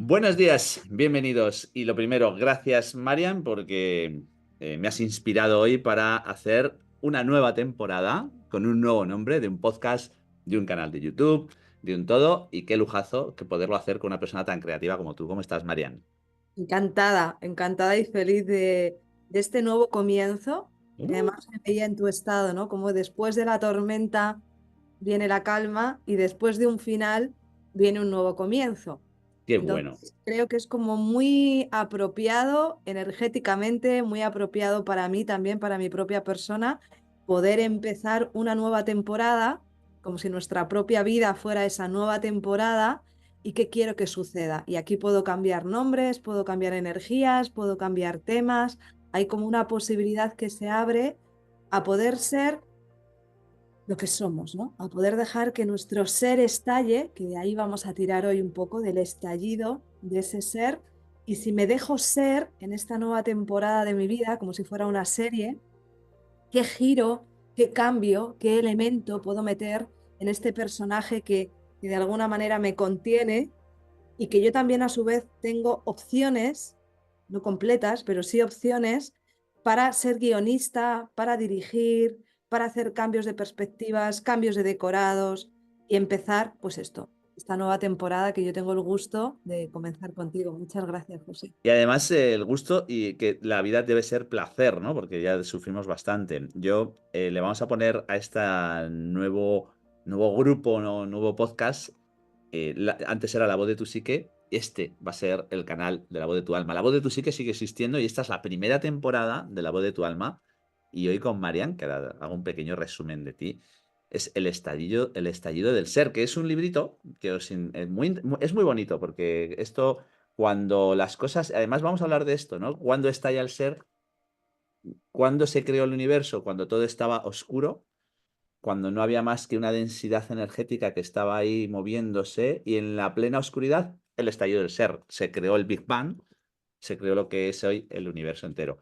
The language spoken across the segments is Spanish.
Buenos días, bienvenidos. Y lo primero, gracias Marian porque me has inspirado hoy para hacer una nueva temporada con un nuevo nombre de un podcast, de un canal de YouTube, de un todo. Y qué lujazo que poderlo hacer con una persona tan creativa como tú. ¿Cómo estás, Marian? Encantada, encantada y feliz de este nuevo comienzo. Y Uh, además me veía en tu estado, ¿no? Como después de la tormenta viene la calma y después de un final viene un nuevo comienzo. qué bueno. Entonces creo que es como muy apropiado energéticamente, muy apropiado para mí también, para mi propia persona, poder empezar una nueva temporada, como si nuestra propia vida fuera esa nueva temporada y qué quiero que suceda. Y aquí puedo cambiar nombres, puedo cambiar energías, puedo cambiar temas. Hay como una posibilidad que se abre a poder ser lo que somos, ¿no? A poder dejar que nuestro ser estalle, que de ahí vamos a tirar hoy un poco del estallido de ese ser. Y si me dejo ser en esta nueva temporada de mi vida, como si fuera una serie, qué giro, qué cambio, qué elemento puedo meter en este personaje que de alguna manera me contiene y que yo también a su vez tengo opciones, no completas, pero sí opciones para ser guionista, para dirigir, para hacer cambios de perspectivas, cambios de decorados y empezar, pues esto, esta nueva temporada que yo tengo el gusto de comenzar contigo. Muchas gracias, José. Y además el gusto y que la vida debe ser placer, ¿no? Porque ya sufrimos bastante. Yo le vamos a poner a este nuevo grupo, ¿no? Nuevo podcast. Antes era La Voz de tu Psique. Este va a ser el canal de La Voz de tu Alma. La Voz de tu Psique sigue existiendo y esta es la primera temporada de La Voz de tu Alma. Y hoy con Marian, que ahora hago un pequeño resumen de ti, es el estallido del ser, que es un librito que es muy bonito porque esto cuando las cosas, además vamos a hablar de esto, ¿no? Cuando estalla el ser, cuando se creó el universo, cuando todo estaba oscuro, cuando no había más que una densidad energética que estaba ahí moviéndose y en la plena oscuridad, el estallido del ser. Se creó el Big Bang, se creó lo que es hoy el universo entero.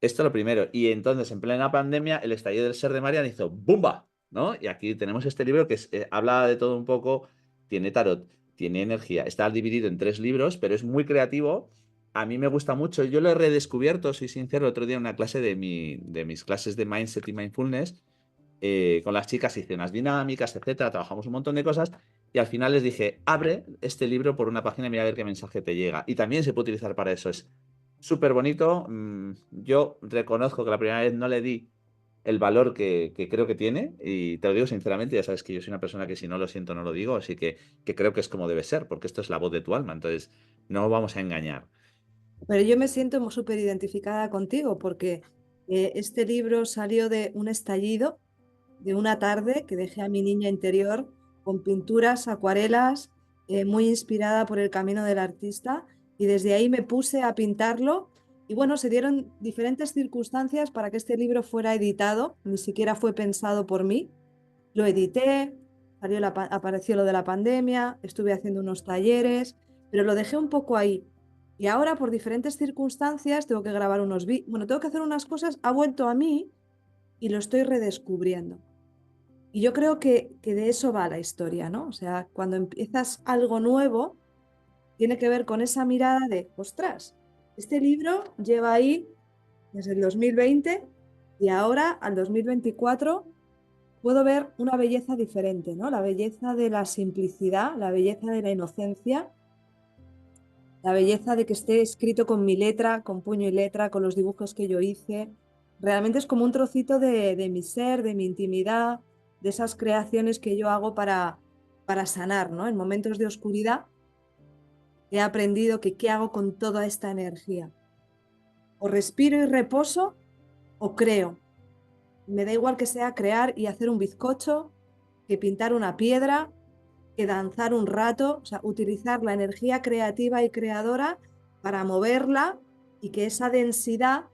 Esto lo primero. Y entonces, en plena pandemia, el estallido del ser de Marian hizo ¡bumba! ¿No? Y aquí tenemos este libro que habla de todo un poco, tiene tarot, tiene energía, está dividido en 3 libros, pero es muy creativo. A mí me gusta mucho. Yo lo he redescubierto, soy sincero, el otro día en una clase de mis clases de Mindset y Mindfulness, con las chicas hice unas dinámicas, etcétera, trabajamos un montón de cosas y al final les dije, abre este libro por una página y mira a ver qué mensaje te llega. Y también se puede utilizar para eso. Es súper bonito. Yo reconozco que la primera vez no le di el valor que creo que tiene y te lo digo sinceramente, ya sabes que yo soy una persona que si no lo siento no lo digo, así que creo que es como debe ser, porque esto es la voz de tu alma, entonces no vamos a engañar. Pero yo me siento súper identificada contigo porque este libro salió de un estallido, de una tarde que dejé a mi niña interior con pinturas, acuarelas, muy inspirada por el camino del artista y desde ahí me puse a pintarlo y bueno, se dieron diferentes circunstancias para que este libro fuera editado, ni siquiera fue pensado por mí, lo edité, apareció lo de la pandemia, estuve haciendo unos talleres, pero lo dejé un poco ahí. Y ahora, por diferentes circunstancias, tengo que grabar unos vídeos, bueno, tengo que hacer unas cosas, ha vuelto a mí y lo estoy redescubriendo. Y yo creo que de eso va la historia, ¿no? O sea, cuando empiezas algo nuevo, tiene que ver con esa mirada de, ostras, este libro lleva ahí desde el 2020 y ahora al 2024 puedo ver una belleza diferente, ¿no? La belleza de la simplicidad, la belleza de la inocencia, la belleza de que esté escrito con mi letra, con puño y letra, con los dibujos que yo hice. Realmente es como un trocito de mi ser, de mi intimidad, de esas creaciones que yo hago para sanar, ¿no? En momentos de oscuridad he aprendido que qué hago con toda esta energía. O respiro y reposo o creo. Me da igual que sea crear y hacer un bizcocho, que pintar una piedra, que danzar un rato, o sea, utilizar la energía creativa y creadora para moverla y que esa densidad,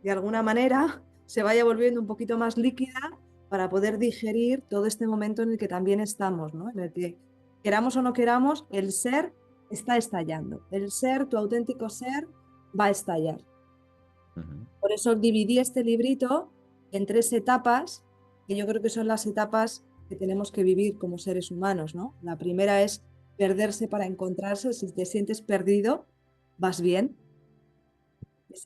de alguna manera, se vaya volviendo un poquito más líquida para poder digerir todo este momento en el que también estamos, ¿no? En el que, queramos o no queramos, el ser está estallando. El ser, tu auténtico ser, va a estallar. Ujú. Por eso dividí este librito en 3 etapas, que yo creo que son las etapas que tenemos que vivir como seres humanos, ¿no? La primera es perderse para encontrarse. Si te sientes perdido, vas bien.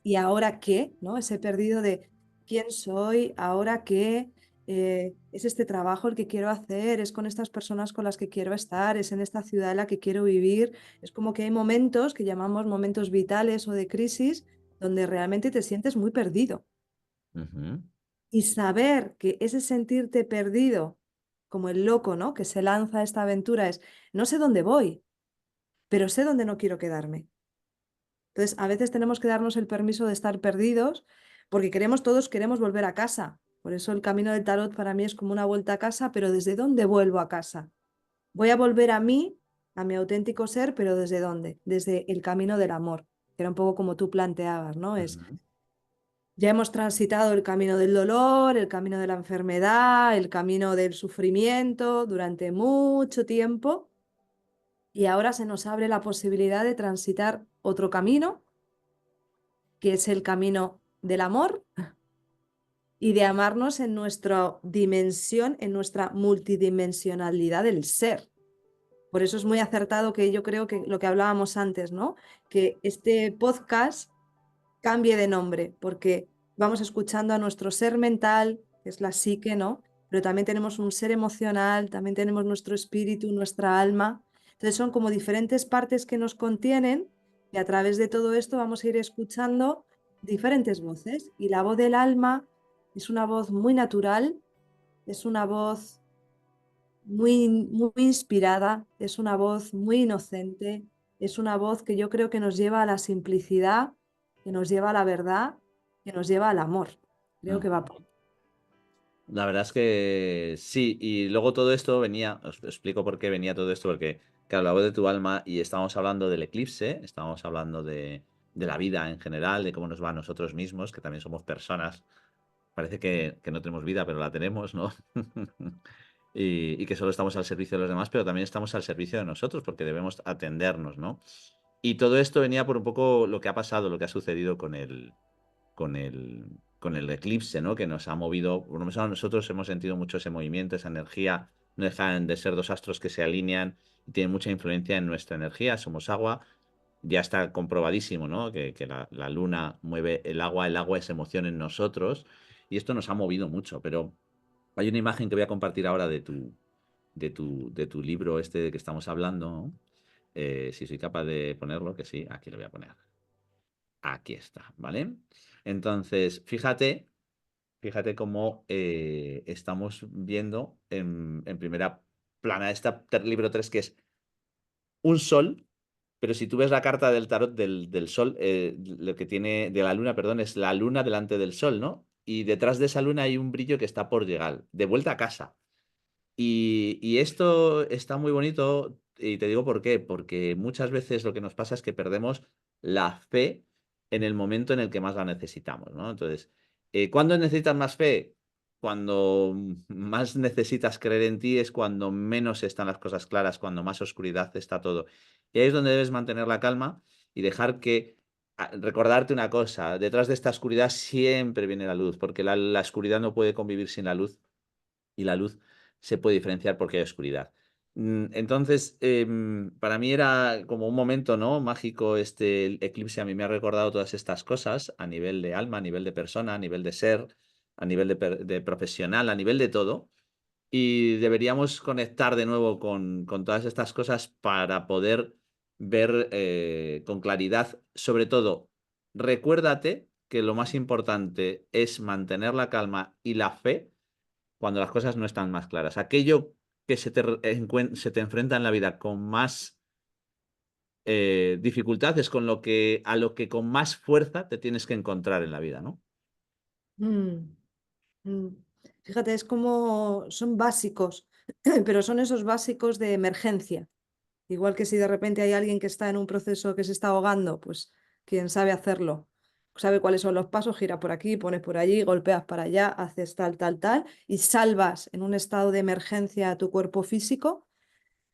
¿Y ahora qué? ¿No? Ese perdido de quién soy, ahora qué, es este trabajo el que quiero hacer, es con estas personas con las que quiero estar, es en esta ciudad en la que quiero vivir. Es como que hay momentos que llamamos momentos vitales o de crisis donde realmente te sientes muy perdido. Ujú, Y saber que ese sentirte perdido, como el loco, ¿no? Que se lanza a esta aventura es, no sé dónde voy, pero sé dónde no quiero quedarme. Entonces, a veces tenemos que darnos el permiso de estar perdidos porque todos queremos volver a casa. Por eso el camino del tarot para mí es como una vuelta a casa, pero ¿desde dónde vuelvo a casa? Voy a volver a mí, a mi auténtico ser, pero ¿desde dónde? Desde el camino del amor, que era un poco como tú planteabas, ¿no? ujú, Ya hemos transitado el camino del dolor, el camino de la enfermedad, el camino del sufrimiento durante mucho tiempo y ahora se nos abre la posibilidad de transitar otro camino, que es el camino del amor y de amarnos en nuestra dimensión, en nuestra multidimensionalidad del ser. Por eso es muy acertado que yo creo que lo que hablábamos antes, ¿no? Que este podcast cambie de nombre, porque vamos escuchando a nuestro ser mental, que es la psique, ¿no? Pero también tenemos un ser emocional, también tenemos nuestro espíritu, nuestra alma. Entonces son como diferentes partes que nos contienen y a través de todo esto vamos a ir escuchando diferentes voces. Y la voz del alma es una voz muy natural, es una voz muy inspirada, es una voz muy inocente, es una voz que yo creo que nos lleva a la simplicidad, que nos lleva a la verdad, que nos lleva al amor. Creo que va ujú. por... La verdad es que sí, y luego todo esto venía, os explico por qué venía todo esto, porque, claro, la voz de tu alma, y estábamos hablando del eclipse, estábamos hablando de la vida en general, de cómo nos va a nosotros mismos, que también somos personas. Parece que no tenemos vida, pero la tenemos, ¿no? Y que solo estamos al servicio de los demás, pero también estamos al servicio de nosotros, porque debemos atendernos, ¿no? Y todo esto venía por un poco lo que ha pasado, lo que ha sucedido con el eclipse, ¿no? Que nos ha movido, por lo menos a nosotros hemos sentido mucho ese movimiento, esa energía, no dejan de ser dos astros que se alinean y tienen mucha influencia en nuestra energía, somos agua, ya está comprobadísimo, ¿no? Que la luna mueve el agua es emoción en nosotros y esto nos ha movido mucho, pero hay una imagen que voy a compartir ahora de tu libro este de que estamos hablando, ¿no? Si soy capaz de ponerlo, que sí, aquí lo voy a poner. Aquí está, ¿vale? Entonces, fíjate cómo estamos viendo en primera plana este libro 3 que es un sol, pero si tú ves la carta del tarot del sol, lo que tiene, de la luna, perdón, es la luna delante del sol, ¿no? Y detrás de esa luna hay un brillo que está por llegar, de vuelta a casa. Y esto está muy bonito, y te digo por qué, porque muchas veces lo que nos pasa es que perdemos la fe en el momento en el que más la necesitamos, ¿no? Entonces, ¿cuándo necesitas más fe? Cuando más necesitas creer en ti es cuando menos están las cosas claras, cuando más oscuridad está todo. Y ahí es donde debes mantener la calma y dejar que, recordarte una cosa, detrás de esta oscuridad siempre viene la luz, porque la oscuridad no puede convivir sin la luz y la luz se puede diferenciar porque hay oscuridad. Entonces, para mí era como un momento, ¿no? Mágico este eclipse. A mí me ha recordado todas estas cosas a nivel de alma, a nivel de persona, a nivel de ser, a nivel de profesional, a nivel de todo. Y deberíamos conectar de nuevo con todas estas cosas para poder ver con claridad. Sobre todo, recuérdate que lo más importante es mantener la calma y la fe cuando las cosas no están más claras. Aquello que se te enfrenta en la vida con más dificultad es a lo que con más fuerza te tienes que encontrar en la vida, ¿no? Mm, mm. Fíjate, es como son básicos, pero son esos básicos de emergencia. Igual que si de repente hay alguien que está en un proceso que se está ahogando, pues quien sabe hacerlo, sabe cuáles son los pasos, gira por aquí, pones por allí, golpeas para allá, haces tal, tal, tal, y salvas en un estado de emergencia a tu cuerpo físico,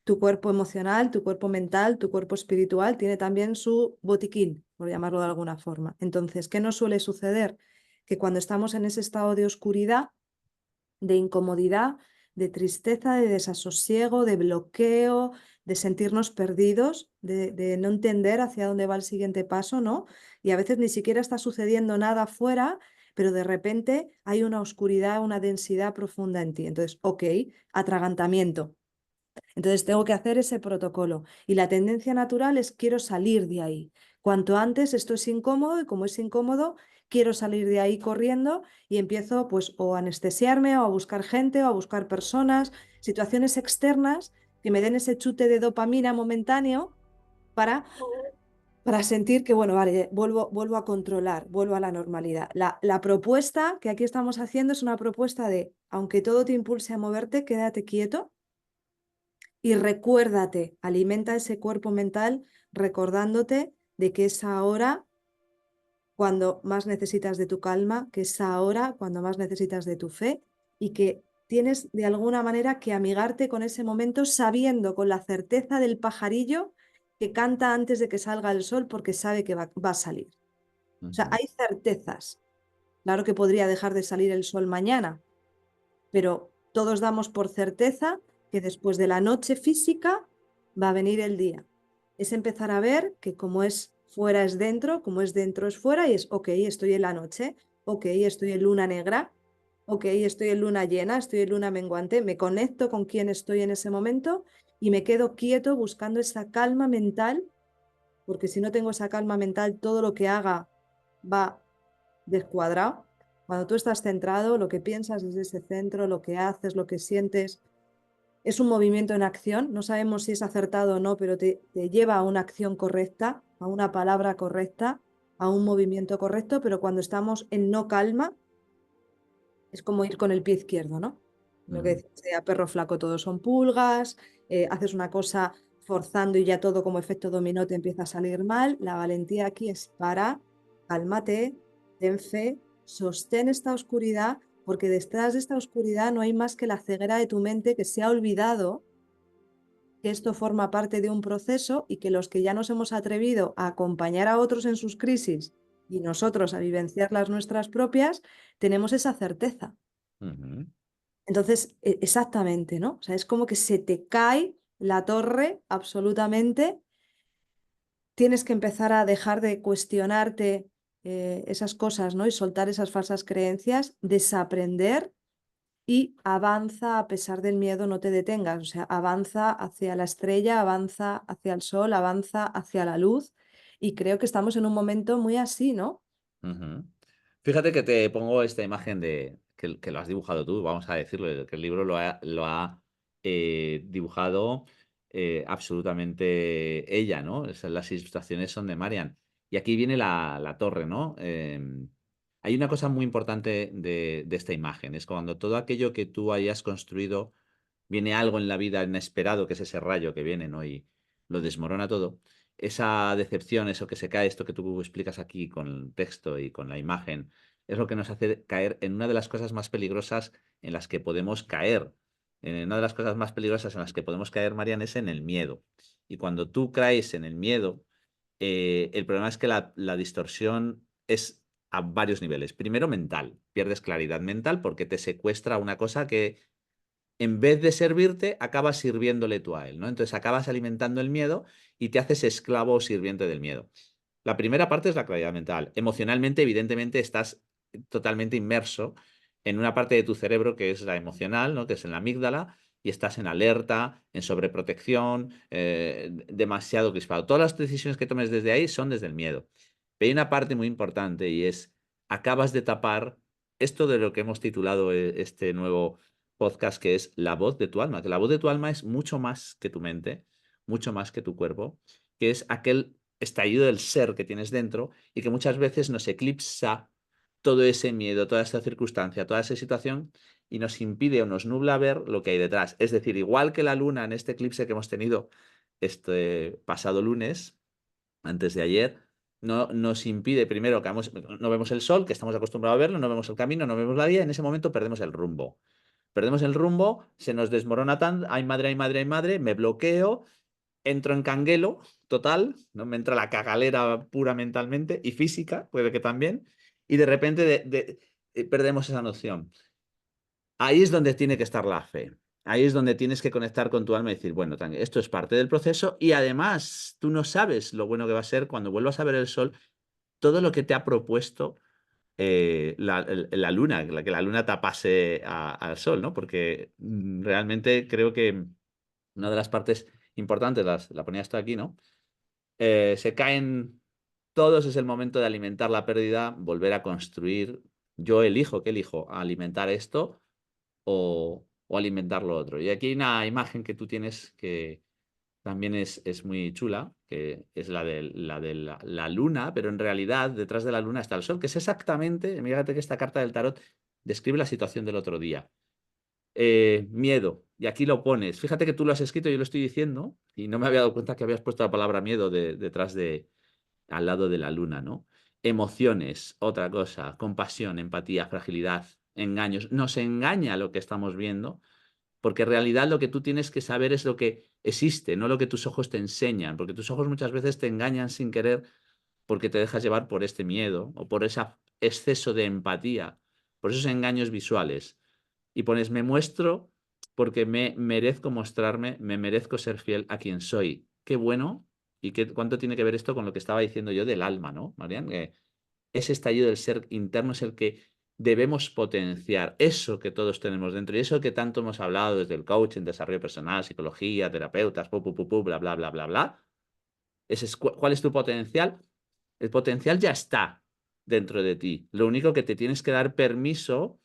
tu cuerpo emocional, tu cuerpo mental, tu cuerpo espiritual, tiene también su botiquín, por llamarlo de alguna forma. Entonces, ¿qué nos suele suceder? Que cuando estamos en ese estado de oscuridad, de incomodidad, de tristeza, de desasosiego, de bloqueo, de sentirnos perdidos, de no entender hacia dónde va el siguiente paso, ¿no? Y a veces ni siquiera está sucediendo nada afuera, pero de repente hay una oscuridad, una densidad profunda en ti. Entonces, ok, atragantamiento. Entonces tengo que hacer ese protocolo. Y la tendencia natural es quiero salir de ahí. Cuanto antes esto es incómodo y como es incómodo, quiero salir de ahí corriendo y empiezo pues o a anestesiarme o a buscar gente o a buscar personas, situaciones externas que me den ese chute de dopamina momentáneo para, para sentir que, bueno, vale, vuelvo a controlar, vuelvo a la normalidad. La propuesta que aquí estamos haciendo es una propuesta de, aunque todo te impulse a moverte, quédate quieto y recuérdate, alimenta ese cuerpo mental recordándote de que es ahora cuando más necesitas de tu calma, que es ahora cuando más necesitas de tu fe y que tienes de alguna manera que amigarte con ese momento sabiendo con la certeza del pajarillo que canta antes de que salga el sol porque sabe que va a salir. O sea, Ujú, hay certezas. Claro que podría dejar de salir el sol mañana, pero todos damos por certeza que después de la noche física va a venir el día. Es empezar a ver que como es fuera es dentro, como es dentro es fuera y es, ok, estoy en la noche, ok, estoy en luna negra, ok, estoy en luna llena, estoy en luna menguante, me conecto con quien estoy en ese momento y me quedo quieto buscando esa calma mental, porque si no tengo esa calma mental, todo lo que haga va descuadrado. Cuando tú estás centrado, lo que piensas es ese centro, lo que haces, lo que sientes, es un movimiento en acción. No sabemos si es acertado o no, pero te lleva a una acción correcta, a una palabra correcta, a un movimiento correcto, pero cuando estamos en no calma, es como ir con el pie izquierdo, ¿no? Lo que ujú, decía, sea perro flaco, todos son pulgas, haces una cosa forzando y ya todo como efecto dominó te empieza a salir mal. La valentía aquí es para, cálmate, ten fe, sostén esta oscuridad, porque detrás de esta oscuridad no hay más que la ceguera de tu mente que se ha olvidado que esto forma parte de un proceso y que los que ya nos hemos atrevido a acompañar a otros en sus crisis y nosotros a vivenciar las nuestras propias, tenemos esa certeza. ujú. Entonces, exactamente, ¿no? O sea, es como que se te cae la torre absolutamente. Tienes que empezar a dejar de cuestionarte esas cosas, ¿no? Y soltar esas falsas creencias, desaprender y avanza a pesar del miedo, no te detengas. O sea, avanza hacia la estrella, avanza hacia el sol, avanza hacia la luz. Y creo que estamos en un momento muy así, ¿no? Ujú. Fíjate que te pongo esta imagen de que lo has dibujado tú, vamos a decirlo, que el libro lo ha dibujado absolutamente ella, ¿no? Las ilustraciones son de Marian. Y aquí viene la torre, ¿no? Hay una cosa muy importante de esta imagen, es cuando todo aquello que tú hayas construido, viene algo en la vida inesperado, que es ese rayo que viene, ¿no? Y lo desmorona todo. Esa decepción, eso que se cae, esto que tú explicas aquí con el texto y con la imagen, es lo que nos hace caer en una de las cosas más peligrosas en las que podemos caer. Una de las cosas más peligrosas en las que podemos caer, Marian, es en el miedo. Y cuando tú caes en el miedo, el problema es que la distorsión es a varios niveles. Primero, mental. Pierdes claridad mental porque te secuestra una cosa que en vez de servirte, acabas sirviéndole tú a él, ¿no? Entonces acabas alimentando el miedo y te haces esclavo o sirviente del miedo. La primera parte es la claridad mental. Emocionalmente, evidentemente, estás totalmente inmerso en una parte de tu cerebro que es la emocional, ¿no? Que es en la amígdala, y estás en alerta, en sobreprotección, demasiado crispado. Todas las decisiones que tomes desde ahí son desde el miedo. Pero hay una parte muy importante y es, acabas de tapar esto de lo que hemos titulado este nuevo podcast, que es la voz de tu alma, que la voz de tu alma es mucho más que tu mente, mucho más que tu cuerpo, que es aquel estallido del ser que tienes dentro y que muchas veces nos eclipsa todo ese miedo, toda esa circunstancia, toda esa situación y nos impide o nos nubla ver lo que hay detrás. Es decir, igual que la luna en este eclipse que hemos tenido este pasado lunes, antes de ayer, no nos impide, primero, que no vemos el sol, que estamos acostumbrados a verlo, no vemos el camino, no vemos la vía, en ese momento perdemos el rumbo. Perdemos el rumbo, se nos desmorona tan, ay madre, ay madre, ay madre, me bloqueo, entro en canguelo total, ¿no? Me entra la cagalera pura mentalmente y física, puede que también, y de repente perdemos esa noción. Ahí es donde tiene que estar la fe. ahí es donde tienes que conectar con tu alma y decir, bueno, esto es parte del proceso y además tú no sabes lo bueno que va a ser cuando vuelvas a ver el sol, todo lo que te ha propuesto la luna, que la luna tapase al sol, ¿no? Porque realmente creo que una de las partes importantes, la ponía esto aquí, ¿no? Se caen todos, es el momento de alimentar la pérdida, volver a construir. Yo elijo, ¿qué elijo? ¿Alimentar esto o alimentar lo otro? Y aquí hay una imagen que tú tienes que también es muy chula, que es la luna, pero en realidad detrás de la luna está el sol, que es exactamente, fíjate que esta carta del tarot describe la situación del otro día. Miedo, y aquí lo pones. Fíjate que tú lo has escrito, yo lo estoy diciendo, y no me había dado cuenta que habías puesto la palabra miedo detrás al lado de la luna, ¿no? Emociones, otra cosa, compasión, empatía, fragilidad, engaños. Nos engaña lo que estamos viendo, porque en realidad lo que tú tienes que saber es lo que existe, no lo que tus ojos te enseñan, porque tus ojos muchas veces te engañan sin querer porque te dejas llevar por este miedo o por ese exceso de empatía, por esos engaños visuales. Y pones, me muestro porque me merezco mostrarme, me merezco ser fiel a quien soy. Qué bueno y cuánto tiene que ver esto con lo que estaba diciendo yo del alma, ¿no, Marian? Ese estallido del ser interno es el que debemos potenciar, eso que todos tenemos dentro y eso que tanto hemos hablado desde el coaching, desarrollo personal, psicología, terapeutas, bla, bla, bla, bla, bla. Ese es ¿cuál es tu potencial? El potencial ya está dentro de ti. Lo único que te tienes que dar permiso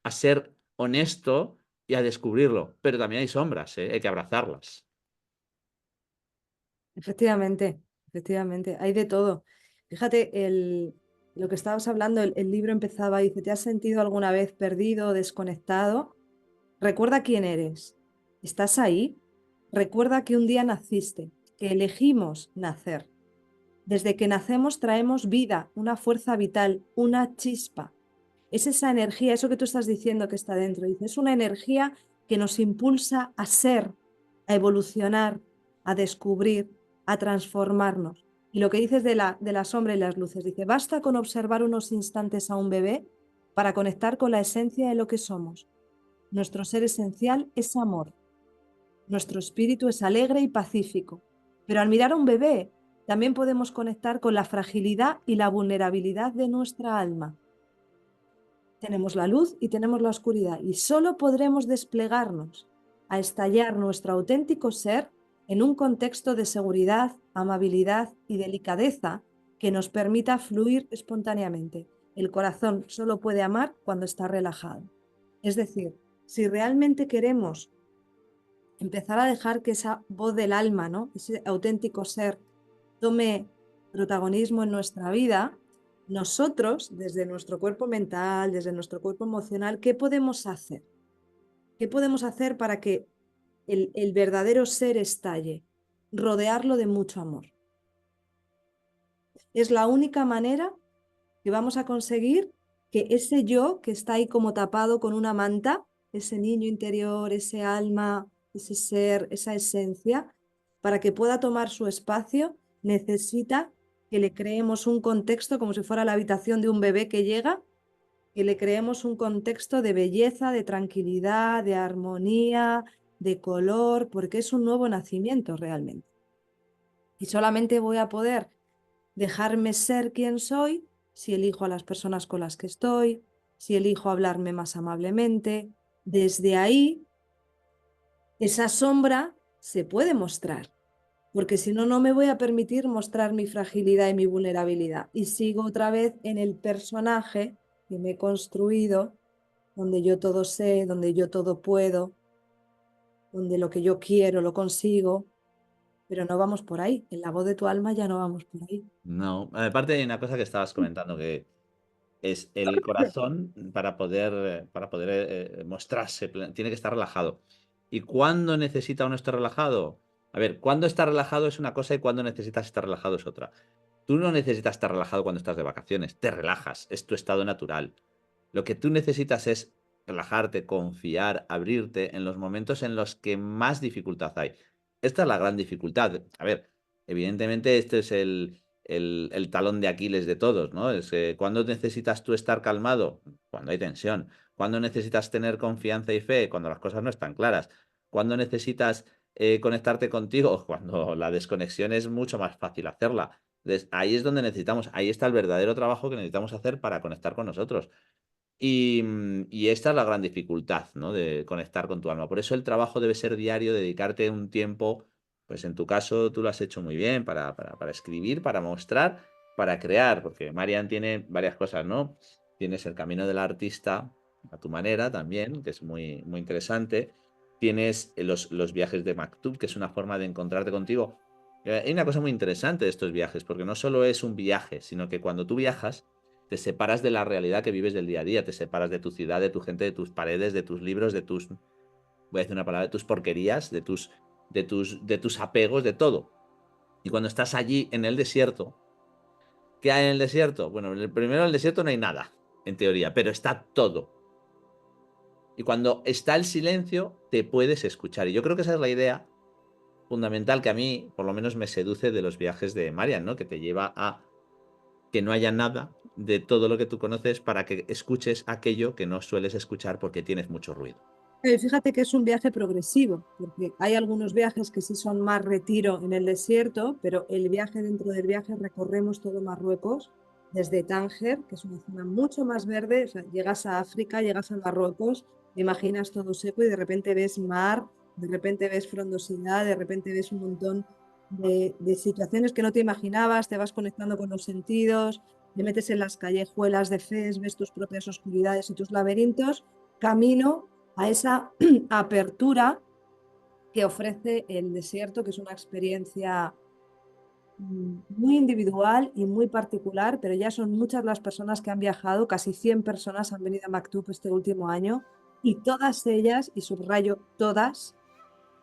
a ser honesto y a descubrirlo. Pero también hay sombras, ¿eh? Hay que abrazarlas. Efectivamente, efectivamente, hay de todo. Fíjate, lo que estabas hablando, el libro empezaba y dice, ¿te has sentido alguna vez perdido o desconectado? Recuerda quién eres. ¿Estás ahí? Recuerda que un día naciste, que elegimos nacer. Desde que nacemos traemos vida, una fuerza vital, una chispa. Es esa energía, eso que tú estás diciendo que está dentro. Dice, es una energía que nos impulsa a ser, a evolucionar, a descubrir, a transformarnos. Y lo que dices de la sombra y las luces, dice, basta con observar unos instantes a un bebé para conectar con la esencia de lo que somos. Nuestro ser esencial es amor. Nuestro espíritu es alegre y pacífico. Pero al mirar a un bebé, también podemos conectar con la fragilidad y la vulnerabilidad de nuestra alma. Tenemos la luz y tenemos la oscuridad y solo podremos desplegarnos a estallar nuestro auténtico ser en un contexto de seguridad, amabilidad y delicadeza que nos permita fluir espontáneamente. El corazón solo puede amar cuando está relajado. Es decir, si realmente queremos empezar a dejar que esa voz del alma, ¿no? Ese auténtico ser, tome protagonismo en nuestra vida, nosotros, desde nuestro cuerpo mental, desde nuestro cuerpo emocional, ¿qué podemos hacer? ¿Qué podemos hacer para que el verdadero ser estalle? Rodearlo de mucho amor. Es la única manera que vamos a conseguir que ese yo que está ahí como tapado con una manta, ese niño interior, ese alma, ese ser, esa esencia, para que pueda tomar su espacio, necesita que le creemos un contexto como si fuera la habitación de un bebé que llega, que le creemos un contexto de belleza, de tranquilidad, de armonía, de color, porque es un nuevo nacimiento realmente. Y solamente voy a poder dejarme ser quien soy si elijo a las personas con las que estoy, si elijo hablarme más amablemente. Desde ahí, esa sombra se puede mostrar, porque si no, no me voy a permitir mostrar mi fragilidad y mi vulnerabilidad. Y sigo otra vez en el personaje que me he construido, donde yo todo sé, donde yo todo puedo, donde lo que yo quiero lo consigo, pero no vamos por ahí. En la voz de tu alma ya no vamos por ahí. No, aparte hay una cosa que estabas comentando que es el corazón para poder mostrarse, tiene que estar relajado. ¿Y cuándo necesita uno estar relajado? A ver, cuándo está relajado es una cosa y cuándo necesitas estar relajado es otra. Tú no necesitas estar relajado cuando estás de vacaciones, te relajas, es tu estado natural. Lo que tú necesitas es relajarte, confiar, abrirte en los momentos en los que más dificultad hay. Esta es la gran dificultad. A ver, evidentemente este es el talón de Aquiles de todos, ¿no? Es ¿cuándo necesitas tú estar calmado? Cuando hay tensión. ¿Cuándo necesitas tener confianza y fe? Cuando las cosas no están claras. cuando necesitas conectarte contigo, cuando la desconexión es mucho más fácil hacerla. Entonces, ahí es donde necesitamos, ahí está el verdadero trabajo que necesitamos hacer para conectar con nosotros. Y esta es la gran dificultad, ¿no? De conectar con tu alma. Por eso el trabajo debe ser diario, dedicarte un tiempo, pues en tu caso tú lo has hecho muy bien para escribir, para mostrar, para crear, porque Marian tiene varias cosas, ¿no? Tienes el camino del artista a tu manera también, que es muy, muy interesante. Tienes los viajes de Maktub, que es una forma de encontrarte contigo. Hay una cosa muy interesante de estos viajes, porque no solo es un viaje, sino que cuando tú viajas, te separas de la realidad que vives del día a día, te separas de tu ciudad, de tu gente, de tus paredes, de tus libros, de tus, voy a decir una palabra, de tus porquerías, de tus apegos, de todo. Y cuando estás allí en el desierto, ¿qué hay en el desierto? Bueno, primero en el desierto no hay nada, en teoría, pero está todo. Y cuando está el silencio, te puedes escuchar. Y yo creo que esa es la idea fundamental que a mí, por lo menos, me seduce de los viajes de Marian, ¿no? Que te lleva a que no haya nada de todo lo que tú conoces para que escuches aquello que no sueles escuchar porque tienes mucho ruido. Fíjate que es un viaje progresivo, porque hay algunos viajes que sí son más retiro en el desierto, pero el viaje dentro del viaje recorremos todo Marruecos, desde Tánger, que es una zona mucho más verde, o sea, llegas a África, llegas a Marruecos, te imaginas todo seco y de repente ves mar, de repente ves frondosidad, de repente ves un montón de situaciones que no te imaginabas, te vas conectando con los sentidos, te metes en las callejuelas de Fez, ves tus propias oscuridades y tus laberintos, camino a esa apertura que ofrece el desierto, que es una experiencia muy individual y muy particular, pero ya son muchas las personas que han viajado, casi 100 personas han venido a Maktub este último año, y todas ellas, y subrayo todas,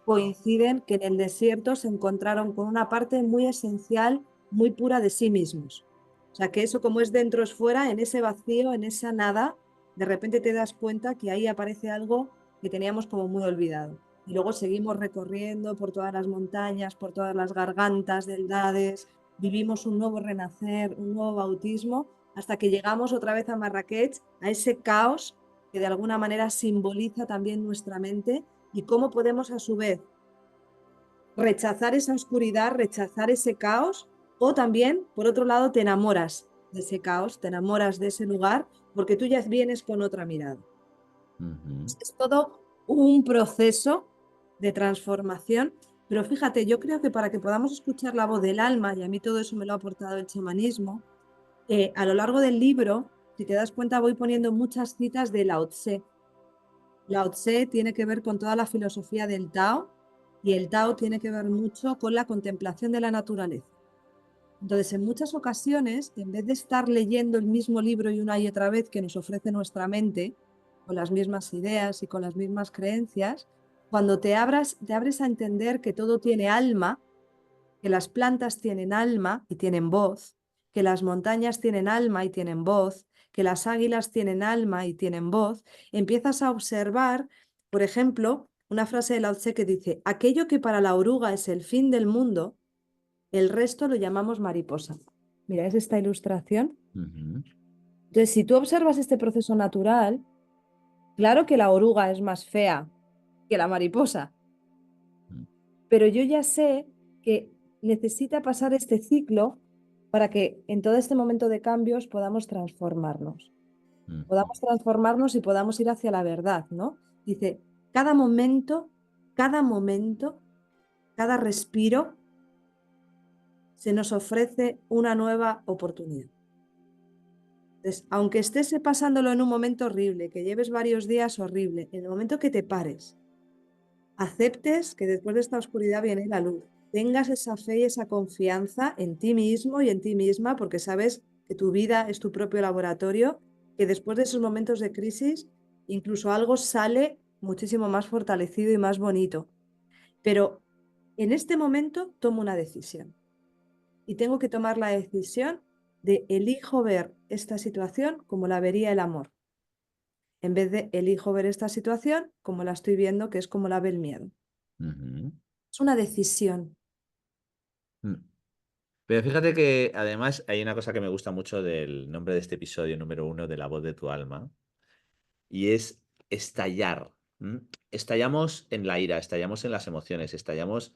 coinciden que en el desierto se encontraron con una parte muy esencial, muy pura de sí mismos. O sea, que eso como es dentro es fuera, en ese vacío, en esa nada, de repente te das cuenta que ahí aparece algo que teníamos como muy olvidado. Y luego seguimos recorriendo por todas las montañas, por todas las gargantas del Dades, vivimos un nuevo renacer, un nuevo bautismo, hasta que llegamos otra vez a Marrakech, a ese caos que de alguna manera simboliza también nuestra mente y cómo podemos a su vez rechazar esa oscuridad, rechazar ese caos, o también, por otro lado, te enamoras de ese caos, te enamoras de ese lugar, porque tú ya vienes con otra mirada. Ujú. Es todo un proceso de transformación, pero fíjate, yo creo que para que podamos escuchar la voz del alma, y a mí todo eso me lo ha aportado el chamanismo, a lo largo del libro, si te das cuenta, voy poniendo muchas citas de Lao Tse. Lao Tse tiene que ver con toda la filosofía del Tao y el Tao tiene que ver mucho con la contemplación de la naturaleza. Entonces, en muchas ocasiones, en vez de estar leyendo el mismo libro y una y otra vez que nos ofrece nuestra mente, con las mismas ideas y con las mismas creencias, cuando te abres a entender que todo tiene alma, que las plantas tienen alma y tienen voz, que las montañas tienen alma y tienen voz, que las águilas tienen alma y tienen voz, empiezas a observar, por ejemplo, una frase de Lao Tse que dice, aquello que para la oruga es el fin del mundo, el resto lo llamamos mariposa. Mira, es esta ilustración. Ujú. Entonces, si tú observas este proceso natural, claro que la oruga es más fea que la mariposa, pero yo ya sé que necesita pasar este ciclo para que en todo este momento de cambios Ujú. podamos transformarnos y podamos ir hacia la verdad, ¿no? Dice, cada momento, cada momento, cada respiro se nos ofrece una nueva oportunidad. Entonces, aunque estés pasándolo en un momento horrible, que lleves varios días horrible, en el momento que te pares, aceptes que después de esta oscuridad viene la luz. Tengas esa fe y esa confianza en ti mismo y en ti misma, porque sabes que tu vida es tu propio laboratorio, que después de esos momentos de crisis, incluso algo sale muchísimo más fortalecido y más bonito. Pero en este momento tomo una decisión y tengo que tomar la decisión de elijo ver esta situación como la vería el amor, en vez de elijo ver esta situación como la estoy viendo, que es como la ve el miedo. Ujú. Es una decisión. Mm. Pero fíjate que además hay una cosa que me gusta mucho del nombre de este episodio número 1 de La voz de tu alma, y es estallar. ¿Mm? Estallamos en la ira, estallamos en las emociones, estallamos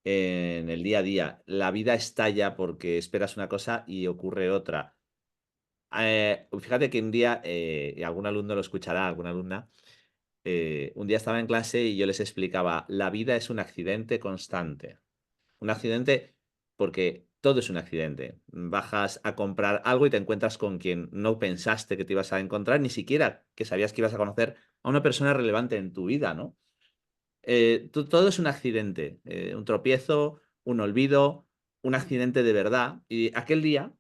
en el día a día. La vida estalla porque esperas una cosa y ocurre otra. Fíjate que un día, y algún alumno lo escuchará, alguna alumna, un día estaba en clase y yo les explicaba, la vida es un accidente constante. Un accidente porque todo es un accidente. Bajas a comprar algo y te encuentras con quien no pensaste que te ibas a encontrar, ni siquiera que sabías que ibas a conocer a una persona relevante en tu vida, ¿no? Todo es un accidente, un tropiezo, un olvido, un accidente de verdad. Y aquel día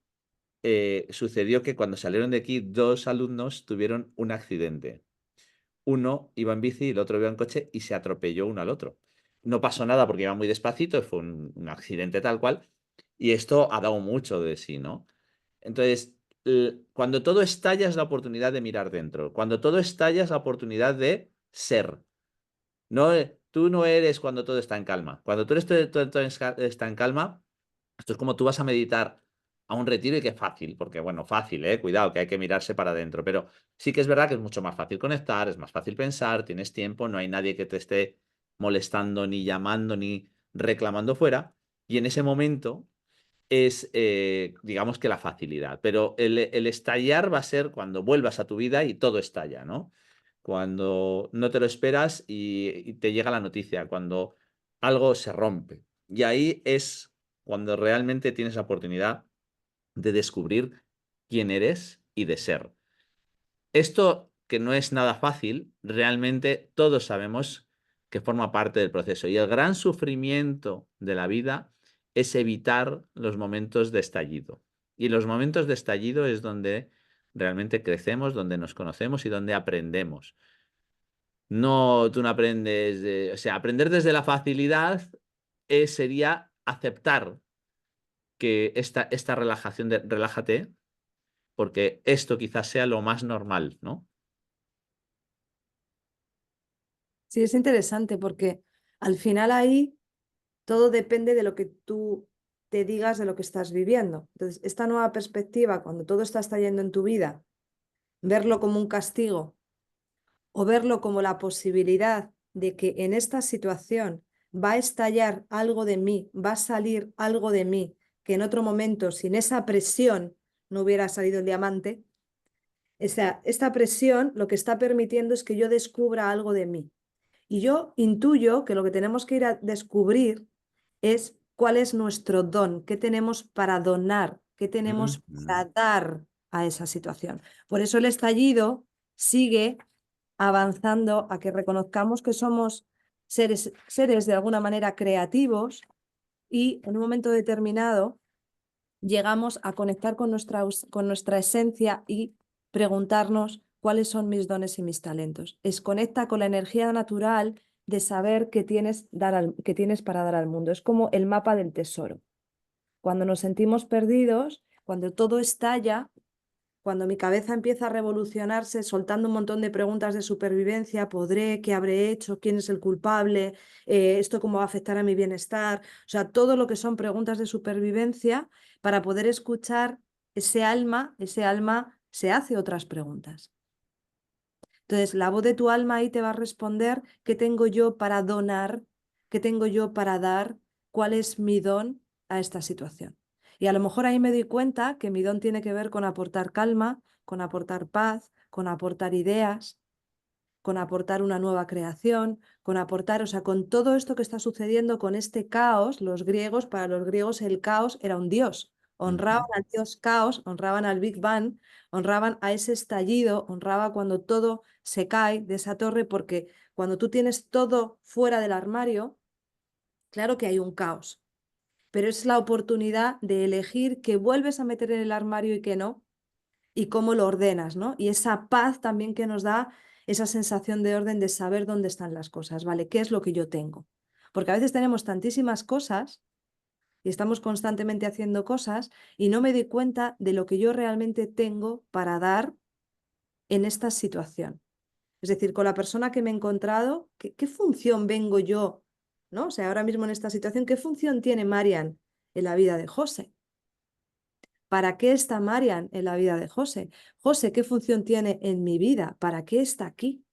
sucedió que cuando salieron de aquí, dos alumnos tuvieron un accidente. Uno iba en bici y el otro iba en coche y se atropelló uno al otro. No pasó nada porque iba muy despacito, fue un accidente tal cual, y esto ha dado mucho de sí, ¿no? Entonces, cuando todo estalla es la oportunidad de mirar dentro. Cuando todo estalla es la oportunidad de ser. No, tú no eres cuando todo está en calma. Cuando tú eres todo está en calma, esto es como tú vas a meditar a un retiro y que es fácil, porque bueno, fácil, cuidado, que hay que mirarse para adentro, pero sí que es verdad que es mucho más fácil conectar, es más fácil pensar, tienes tiempo, no hay nadie que te esté molestando, ni llamando, ni reclamando fuera, y en ese momento es, digamos que la facilidad, pero el estallar va a ser cuando vuelvas a tu vida y todo estalla, ¿no? Cuando no te lo esperas y te llega la noticia, cuando algo se rompe. Y ahí es cuando realmente tienes la oportunidad de descubrir quién eres y de ser. Esto, que no es nada fácil, realmente todos sabemos que forma parte del proceso. Y el gran sufrimiento de la vida es evitar los momentos de estallido. Y los momentos de estallido es donde realmente crecemos, donde nos conocemos y donde aprendemos. No, tú no aprendes, o sea, aprender desde la facilidad sería aceptar que esta relajación de relájate, porque esto quizás sea lo más normal, ¿no? Sí, es interesante porque al final ahí todo depende de lo que tú te digas de lo que estás viviendo. Entonces, esta nueva perspectiva, cuando todo está estallando en tu vida, verlo como un castigo o verlo como la posibilidad de que en esta situación va a estallar algo de mí, va a salir algo de mí que en otro momento, sin esa presión, no hubiera salido el diamante. O sea, esta presión lo que está permitiendo es que yo descubra algo de mí. Y yo intuyo que lo que tenemos que ir a descubrir es cuál es nuestro don, qué tenemos para donar, qué tenemos Ujú. para dar a esa situación. Por eso el estallido sigue avanzando a que reconozcamos que somos seres de alguna manera creativos y en un momento determinado llegamos a conectar con nuestra esencia y preguntarnos cuáles son mis dones y mis talentos. Es conecta con la energía natural de saber qué tienes, qué tienes para dar al mundo. Es como el mapa del tesoro. Cuando nos sentimos perdidos, cuando todo estalla, cuando mi cabeza empieza a revolucionarse, soltando un montón de preguntas de supervivencia, ¿podré? ¿Qué habré hecho? ¿Quién es el culpable? ¿Esto cómo va a afectar a mi bienestar? O sea, todo lo que son preguntas de supervivencia para poder escuchar ese alma se hace otras preguntas. Entonces, la voz de tu alma ahí te va a responder qué tengo yo para donar, qué tengo yo para dar, cuál es mi don a esta situación. Y a lo mejor ahí me doy cuenta que mi don tiene que ver con aportar calma, con aportar paz, con aportar ideas, con aportar una nueva creación, con aportar, o sea, con todo esto que está sucediendo, con este caos, para los griegos el caos era un dios. Honraban Ujú. al dios caos, honraban al Big Bang, honraban a ese estallido, honraba cuando todo se cae de esa torre, porque cuando tú tienes todo fuera del armario, claro que hay un caos, pero es la oportunidad de elegir qué vuelves a meter en el armario y qué no, y cómo lo ordenas, ¿no? Y esa paz también que nos da esa sensación de orden de saber dónde están las cosas, ¿vale? ¿Qué es lo que yo tengo? Porque a veces tenemos tantísimas cosas y estamos constantemente haciendo cosas y no me doy cuenta de lo que yo realmente tengo para dar en esta situación. Es decir, con la persona que me he encontrado, ¿qué función vengo yo, ¿no? O sea, ahora mismo en esta situación, ¿qué función tiene Marian en la vida de José? ¿Para qué está Marian en la vida de José? José, ¿qué función tiene en mi vida? ¿Para qué está aquí?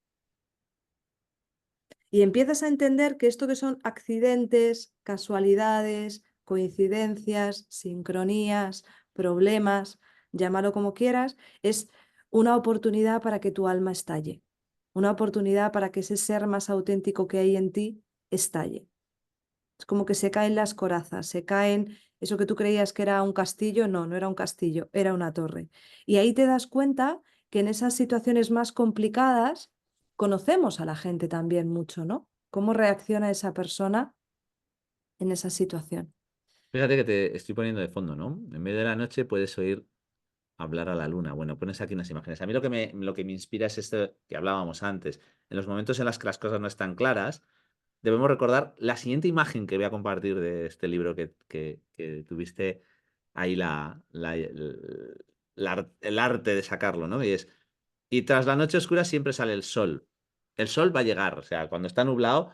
Y empiezas a entender que esto que son accidentes, casualidades, coincidencias, sincronías, problemas, llámalo como quieras, es una oportunidad para que tu alma estalle, una oportunidad para que ese ser más auténtico que hay en ti estalle. Es como que se caen las corazas, se caen, eso que tú creías que era un castillo, no, no era un castillo, era una torre. Y ahí te das cuenta que en esas situaciones más complicadas conocemos a la gente también mucho, ¿no? ¿Cómo reacciona esa persona en esa situación? Fíjate que te estoy poniendo de fondo, ¿no? En medio de la noche puedes oír hablar a la luna. Bueno, pones aquí unas imágenes. A mí lo que me inspira es esto que hablábamos antes. En los momentos en los que las cosas no están claras, debemos recordar la siguiente imagen que voy a compartir de este libro que tuviste ahí el arte de sacarlo, ¿no? Y tras la noche oscura siempre sale el sol. El sol va a llegar, o sea, cuando está nublado,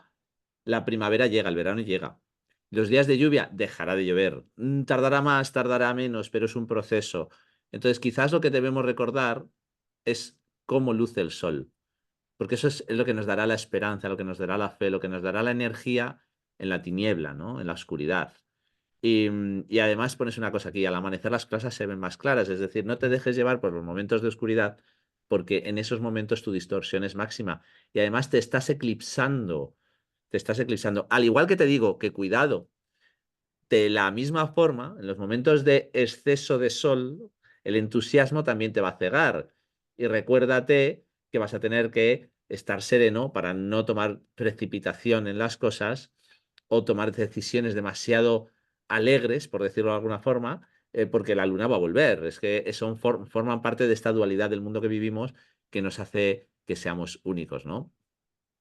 la primavera llega, el verano llega. Los días de lluvia dejará de llover. Tardará más, tardará menos, pero es un proceso. Entonces, quizás lo que debemos recordar es cómo luce el sol, porque eso es lo que nos dará la esperanza, lo que nos dará la fe, lo que nos dará la energía en la tiniebla, ¿no? En la oscuridad. Y además pones una cosa aquí, al amanecer las cosas se ven más claras, es decir, no te dejes llevar por los momentos de oscuridad, porque en esos momentos tu distorsión es máxima y además te estás eclipsando. Al igual que te digo que cuidado, de la misma forma, en los momentos de exceso de sol, el entusiasmo también te va a cegar. Y recuérdate que vas a tener que estar sereno para no tomar precipitación en las cosas o tomar decisiones demasiado alegres, por decirlo de alguna forma, porque la luna va a volver. Es que forman parte de esta dualidad del mundo que vivimos que nos hace que seamos únicos, ¿no?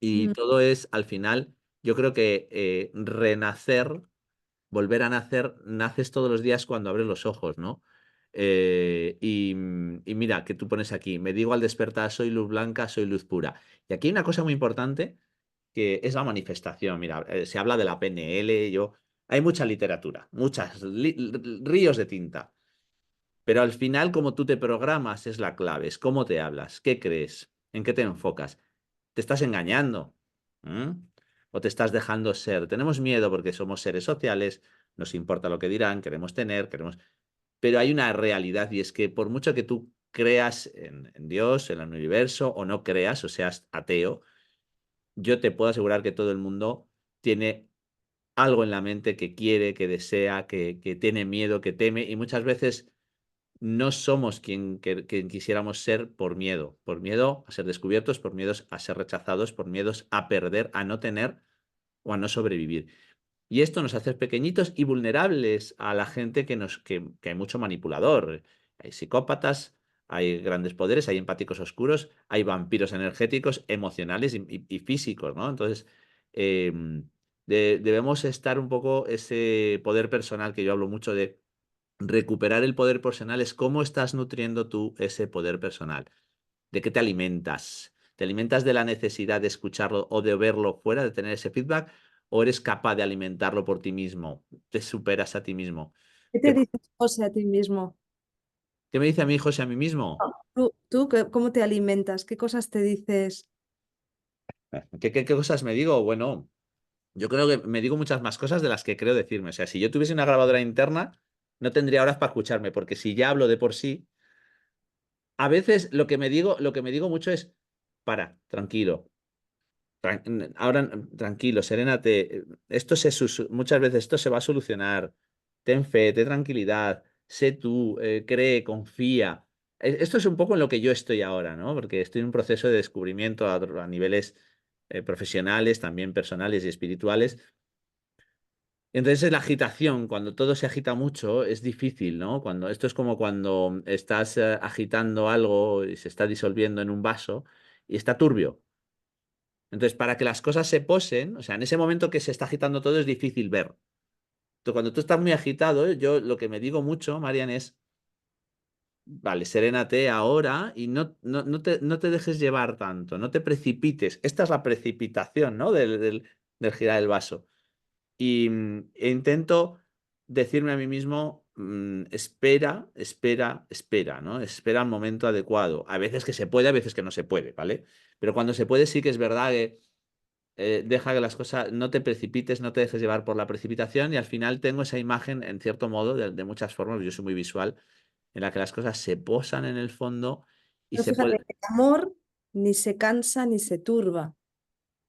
Y Mm, todo es, al final, yo creo que renacer, volver a nacer, naces todos los días cuando abres los ojos, ¿no? Y mira, que tú pones aquí, me digo al despertar, soy luz blanca, soy luz pura. Y aquí hay una cosa muy importante que es la manifestación. Mira, se habla de la PNL, hay mucha literatura, ríos de tinta, pero al final, como tú te programas es la clave, es cómo te hablas, qué crees, en qué te enfocas. ¿Te estás engañando? ¿Mm? ¿O te estás dejando ser? Tenemos miedo porque somos seres sociales, nos importa lo que dirán, queremos tener, queremos... Pero hay una realidad y es que por mucho que tú creas en Dios, en el universo, o no creas, o seas ateo, yo te puedo asegurar que todo el mundo tiene algo en la mente que quiere, que desea, que tiene miedo, que teme, y muchas veces no somos quien quisiéramos ser por miedo a ser descubiertos, por miedos a ser rechazados, por miedos a perder, a no tener o a no sobrevivir. Y esto nos hace pequeñitos y vulnerables a la gente que hay mucho manipulador. Hay psicópatas, hay grandes poderes, hay empáticos oscuros, hay vampiros energéticos, emocionales y físicos, ¿no? Entonces, eh, debemos estar un poco ese poder personal que yo hablo mucho de recuperar el poder personal es cómo estás nutriendo tú ese poder personal. ¿De qué te alimentas? ¿Te alimentas de la necesidad de escucharlo o de verlo fuera, de tener ese feedback? ¿O eres capaz de alimentarlo por ti mismo? ¿Te superas a ti mismo? ¿Qué te dices, José, a ti mismo? ¿Qué me dice a mi José a mí mismo? ¿Cómo te alimentas? ¿Qué cosas te dices? ¿Qué cosas me digo? Bueno, yo creo que me digo muchas más cosas de las que creo decirme. O sea, si yo tuviese una grabadora interna, no tendría horas para escucharme, porque si ya hablo de por sí, a veces lo que me digo mucho es, para, tranquilo. Ahora, tranquilo, serénate. Muchas veces esto se va a solucionar. Ten fe, ten tranquilidad, sé tú, cree, confía. Esto es un poco en lo que yo estoy ahora, ¿no? Porque estoy en un proceso de descubrimiento a niveles profesionales, también personales y espirituales. Entonces la agitación, cuando todo se agita mucho, es difícil, ¿no? Esto es como cuando estás agitando algo y se está disolviendo en un vaso y está turbio. Entonces, para que las cosas se posen, o sea, en ese momento que se está agitando todo es difícil ver. Entonces, cuando tú estás muy agitado, yo lo que me digo mucho, Marian, es, vale, serénate ahora y no te dejes llevar tanto, no te precipites. Esta es la precipitación, ¿no? Del girar el vaso. E intento decirme a mí mismo, espera, espera, espera, ¿no? Espera el momento adecuado. A veces que se puede, a veces que no se puede, ¿vale? Pero cuando se puede, sí que es verdad que deja que las cosas, no te precipites, no te dejes llevar por la precipitación y al final tengo esa imagen, en cierto modo, de muchas formas, yo soy muy visual, en la que las cosas se posan en el fondo y Pero se fíjate, puede... el amor ni se cansa ni se turba,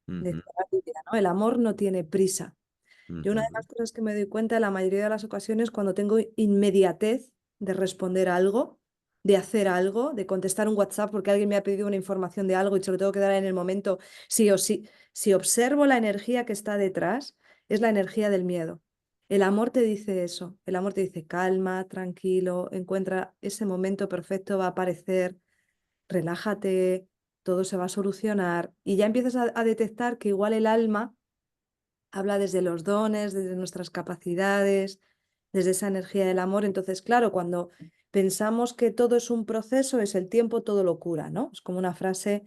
Ujú, decía la Biblia, ¿no? El amor no tiene prisa. Yo una de ujú, las cosas que me doy cuenta en la mayoría de las ocasiones cuando tengo inmediatez de responder algo, de hacer algo, de contestar un WhatsApp porque alguien me ha pedido una información de algo y se lo tengo que dar en el momento, sí o sí, si observo la energía que está detrás, es la energía del miedo. El amor te dice eso, el amor te dice calma, tranquilo, encuentra ese momento perfecto, va a aparecer, relájate, todo se va a solucionar y ya empiezas a detectar que igual el alma habla desde los dones, desde nuestras capacidades, desde esa energía del amor. Entonces, claro, cuando pensamos que todo es un proceso, es el tiempo, todo lo cura, ¿no? Es como una frase,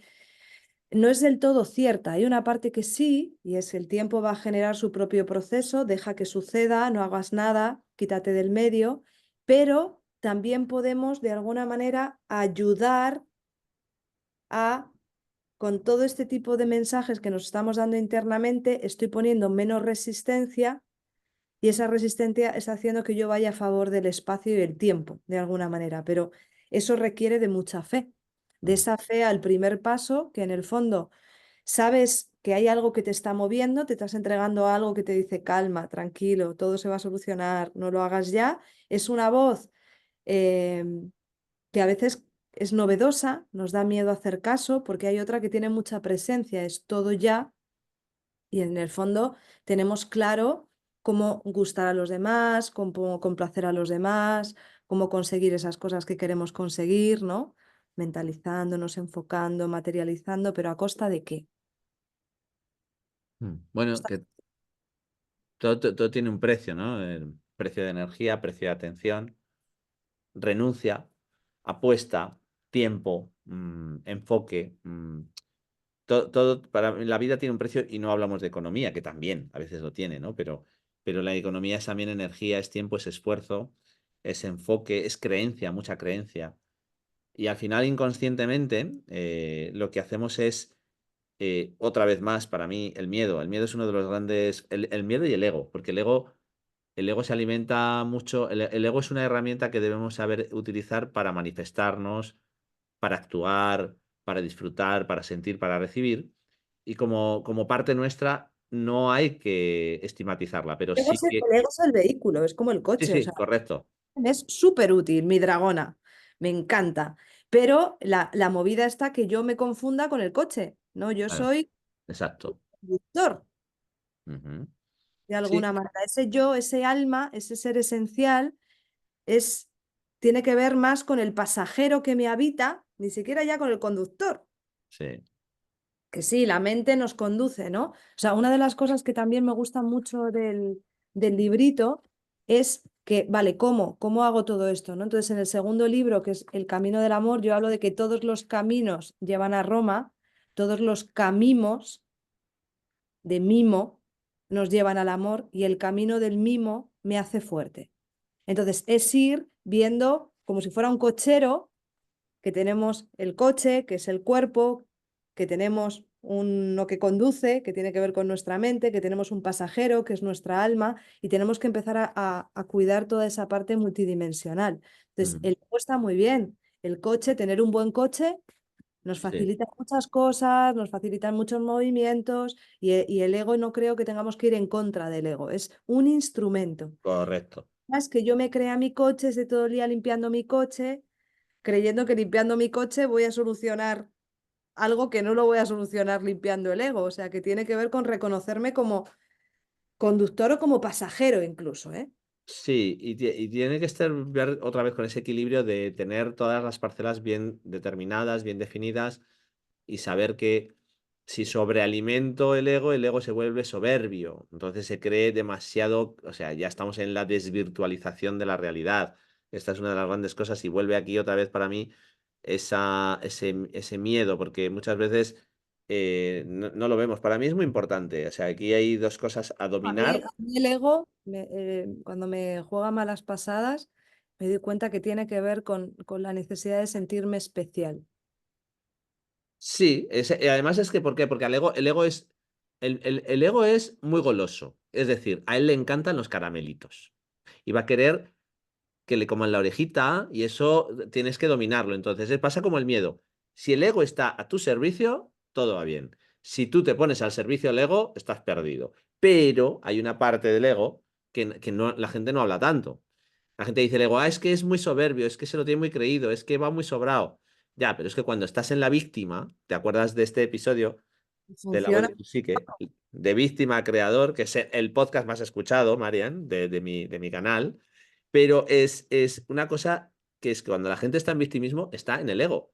no es del todo cierta. Hay una parte que sí, y es el tiempo va a generar su propio proceso, deja que suceda, no hagas nada, quítate del medio, pero también podemos de alguna manera ayudar a con todo este tipo de mensajes que nos estamos dando internamente, estoy poniendo menos resistencia y esa resistencia está haciendo que yo vaya a favor del espacio y el tiempo, de alguna manera, pero eso requiere de mucha fe, de ujú, esa fe al primer paso, que en el fondo sabes que hay algo que te está moviendo, te estás entregando algo que te dice calma, tranquilo, todo se va a solucionar, no lo hagas ya. Es una voz eh, que a veces es novedosa, nos da miedo hacer caso, porque hay otra que tiene mucha presencia, es todo ya, y en el fondo tenemos claro cómo gustar a los demás, cómo complacer a los demás, cómo conseguir esas cosas que queremos conseguir, ¿no? Mentalizándonos, enfocando, materializando, pero ¿a costa de qué? Bueno, que todo tiene un precio, ¿no? El precio de energía, precio de atención, renuncia, apuesta, tiempo, enfoque. Todo, para la vida tiene un precio y no hablamos de economía, que también a veces lo tiene, ¿no? Pero la economía es también energía, es tiempo, es esfuerzo, es enfoque, es creencia, mucha creencia. Y al final, inconscientemente, lo que hacemos es, otra vez más, para mí, el miedo. El miedo es uno de los grandes, el miedo y el ego, porque el ego se alimenta mucho, el ego es una herramienta que debemos saber utilizar para manifestarnos, para actuar, para disfrutar, para sentir, para recibir. Y como parte nuestra no hay que estigmatizarla, pero sí que... El ego es el vehículo, es como el Sí, coche, o sí, sea, correcto. es súper útil, mi dragona, me encanta. Pero la movida está que yo me confunda con el coche, ¿no? Yo Claro, soy exacto. conductor, Ujú. de Sí, alguna manera. Ese yo, ese alma, ese ser esencial, es, tiene que ver más con el pasajero que me habita, ni siquiera ya con el conductor. sí. Que sí, la mente nos conduce, ¿no? O sea, una de las cosas que también me gusta mucho del librito es que, vale, ¿cómo? ¿Cómo hago todo esto? ¿No? Entonces, en el segundo libro, que es El Camino del Amor, yo hablo de que todos los caminos llevan a Roma, todos los caminos de mimo nos llevan al amor y el camino del mimo me hace fuerte. Entonces, es ir viendo como si fuera un cochero, que tenemos el coche, que es el cuerpo, que tenemos uno que conduce, que tiene que ver con nuestra mente, que tenemos un pasajero, que es nuestra alma, y tenemos que empezar a cuidar toda esa parte multidimensional. Entonces, Ujú. el ego está muy bien. El coche, tener un buen coche, nos Sí, facilita muchas cosas, nos facilitan muchos movimientos, y el ego no creo que tengamos que ir en contra del ego, es un instrumento. correcto. Más que yo me crea mi coche, esté todo el día limpiando mi coche, creyendo que limpiando mi coche voy a solucionar algo que no lo voy a solucionar limpiando el ego. O sea, que tiene que ver con reconocerme como conductor o como pasajero incluso, ¿eh? Sí, y tiene que estar ver otra vez con ese equilibrio de tener todas las parcelas bien determinadas, bien definidas y saber que si sobrealimento el ego se vuelve soberbio. Entonces se cree demasiado, o sea, ya estamos en la desvirtualización de la realidad. Esta es una de las grandes cosas y vuelve aquí otra vez para mí ese miedo, porque muchas veces no lo vemos. Para mí es muy importante. O sea, aquí hay dos cosas a dominar. A mí el ego, cuando me juega malas pasadas, me doy cuenta que tiene que ver con la necesidad de sentirme especial. Sí, además es que, ¿por qué? Porque el ego es el ego es muy goloso. Es decir, a él le encantan los caramelitos. Y va a querer que le coman la orejita y eso tienes que dominarlo. Entonces, pasa como el miedo. Si el ego está a tu servicio, todo va bien. Si tú te pones al servicio del ego, estás perdido. Pero hay una parte del ego que no, la gente no habla tanto. La gente dice el ego, es que es muy soberbio, es que se lo tiene muy creído, es que va muy sobrado. Ya, pero es que cuando estás en la víctima, ¿te acuerdas de este episodio de la web Funciona. de tu psique? De víctima a creador, que es el podcast más escuchado, Marian, de mi canal. Pero es una cosa que es que cuando la gente está en victimismo, está en el ego.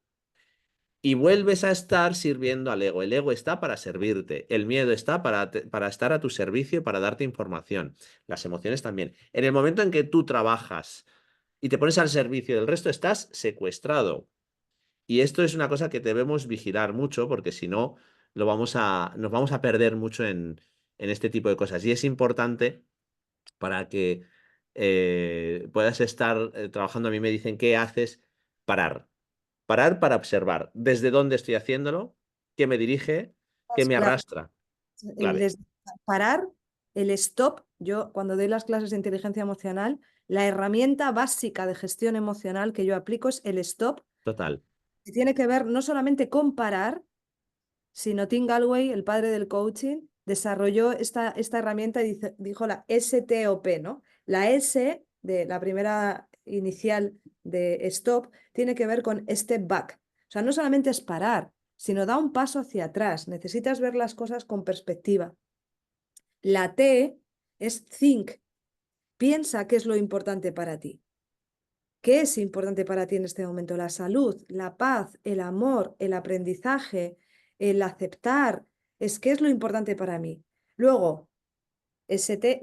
Y vuelves a estar sirviendo al ego. El ego está para servirte. El miedo está para estar a tu servicio, para darte información. Las emociones también. En el momento en que tú trabajas y te pones al servicio del resto, estás secuestrado. Y esto es una cosa que debemos vigilar mucho, porque si no, nos vamos a perder mucho en este tipo de cosas. Y es importante para que puedas estar trabajando. A mí me dicen, ¿qué haces? Parar. Parar para observar desde dónde estoy haciéndolo, qué me dirige, qué Es me clave. arrastra. El Clave. parar, el stop. Yo cuando doy las clases de inteligencia emocional, la herramienta básica de gestión emocional que yo aplico es el stop, Total. que tiene que ver no solamente con parar, sino Tim Galway, el padre del coaching, desarrolló esta herramienta y dijo la STOP, ¿no? La S de la primera inicial de stop tiene que ver con step back. O sea, no solamente es parar, sino da un paso hacia atrás. Necesitas ver las cosas con perspectiva. La T es think. Piensa qué es lo importante para ti. ¿Qué es importante para ti en este momento? La salud, la paz, el amor, el aprendizaje, el aceptar. ¿Qué es lo importante para mí? Luego,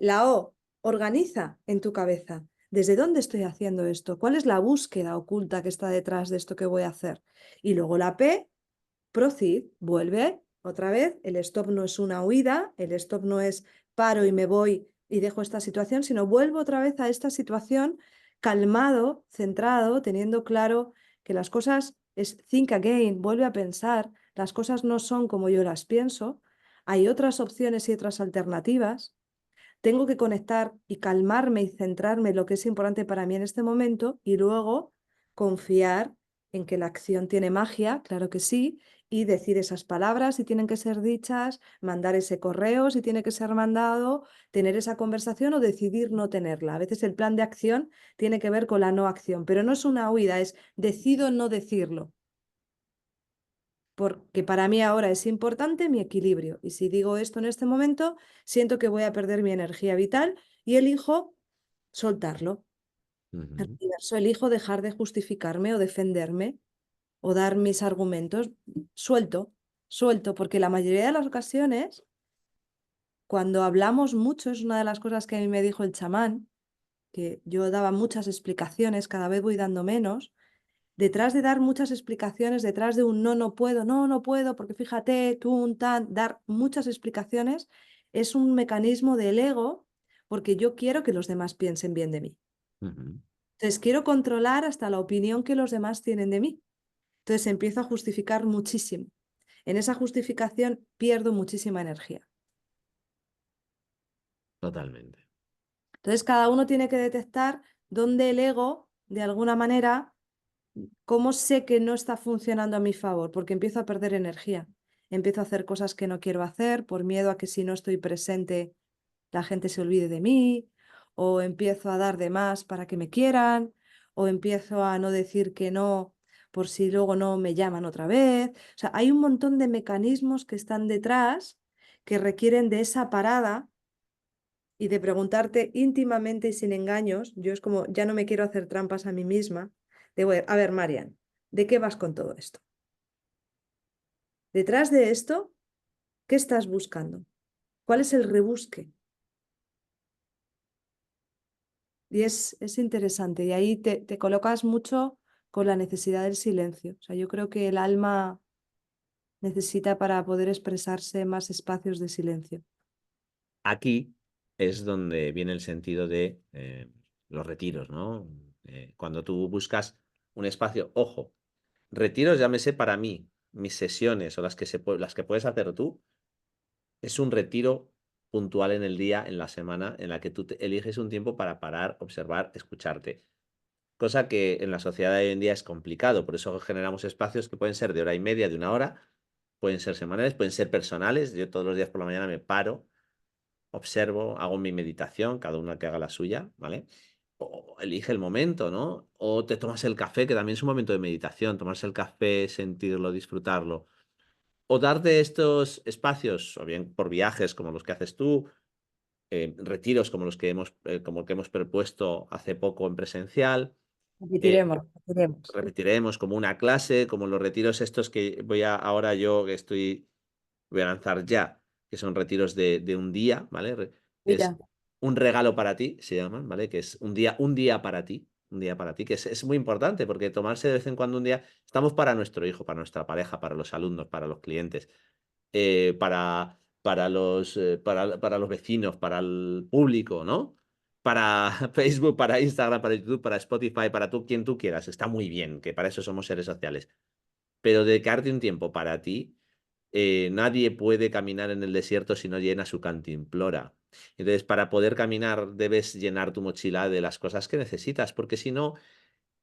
la O, organiza en tu cabeza. ¿Desde dónde estoy haciendo esto? ¿Cuál es la búsqueda oculta que está detrás de esto que voy a hacer? Y luego la P, proceed, vuelve otra vez. El stop no es una huida, el stop no es paro y me voy y dejo esta situación, sino vuelvo otra vez a esta situación calmado, centrado, teniendo claro que las cosas es think again, vuelve a pensar, las cosas no son como yo las pienso, hay otras opciones y otras alternativas. Tengo que conectar y calmarme y centrarme en lo que es importante para mí en este momento y luego confiar en que la acción tiene magia, claro que sí, y decir esas palabras si tienen que ser dichas, mandar ese correo si tiene que ser mandado, tener esa conversación o decidir no tenerla. A veces el plan de acción tiene que ver con la no acción, pero no es una huida, es decido no decirlo porque para mí ahora es importante mi equilibrio. Y si digo esto en este momento, siento que voy a perder mi energía vital y elijo soltarlo. El Ujú, universo, elijo dejar de justificarme o defenderme o dar mis argumentos. Suelto, suelto, porque la mayoría de las ocasiones, cuando hablamos mucho, es una de las cosas que a mí me dijo el chamán, que yo daba muchas explicaciones, cada vez voy dando menos. Detrás de dar muchas explicaciones, detrás de un no, no puedo, no, no puedo, porque fíjate, tú, un tan, dar muchas explicaciones es un mecanismo del ego, porque yo quiero que los demás piensen bien de mí. ujú. Entonces, quiero controlar hasta la opinión que los demás tienen de mí. Entonces, empiezo a justificar muchísimo. En esa justificación pierdo muchísima energía. Totalmente. Entonces, cada uno tiene que detectar dónde el ego, de alguna manera, ¿cómo sé que no está funcionando a mi favor? Porque empiezo a perder energía. Empiezo a hacer cosas que no quiero hacer por miedo a que si no estoy presente la gente se olvide de mí, o empiezo a dar de más para que me quieran, o empiezo a no decir que no por si luego no me llaman otra vez. O sea, hay un montón de mecanismos que están detrás que requieren de esa parada y de preguntarte íntimamente y sin engaños. Yo es como, ya no me quiero hacer trampas a mí misma. A ver, Marian, ¿de qué vas con todo esto? Detrás de esto, ¿qué estás buscando? ¿Cuál es el rebusque? Y es interesante. Y ahí te colocas mucho con la necesidad del silencio. O sea, yo creo que el alma necesita para poder expresarse más espacios de silencio. Aquí es donde viene el sentido de los retiros, ¿no? Cuando tú buscas un espacio, ojo, retiros, llámese para mí, mis sesiones o las que puedes hacer tú, Es un retiro puntual en el día, en la semana, en la que tú eliges un tiempo para parar, observar, escucharte. Cosa que en la sociedad de hoy en día es complicado, por eso generamos espacios que pueden ser de hora y media, de una hora, pueden ser semanales, pueden ser personales. Yo todos los días por la mañana me paro, observo, hago mi meditación, cada uno que haga la suya, ¿vale? O elige el momento, ¿no? O te tomas el café, que también es un momento de meditación, tomarse el café, sentirlo, disfrutarlo. O darte estos espacios, o bien por viajes como los que haces tú, retiros como el que hemos propuesto hace poco en presencial. eh, Repetiremos, repetiremos. Repetiremos como una clase, como los retiros estos que ahora yo que voy a lanzar ya, que son retiros de un día, ¿vale? Es Mira, un regalo para ti, se llaman, ¿vale? Que es un día para ti, que es muy importante, porque tomarse de vez en cuando un día, estamos para nuestro hijo, para nuestra pareja, para los alumnos, para los clientes, para los vecinos, para el público, ¿no? Para Facebook, para Instagram, para YouTube, para Spotify, para tú, quien tú quieras. Está muy bien, que para eso somos seres sociales. Pero dedicarte un tiempo para ti, nadie puede caminar en el desierto si no llena su cantimplora. Entonces, para poder caminar, debes llenar tu mochila de las cosas que necesitas, porque si no,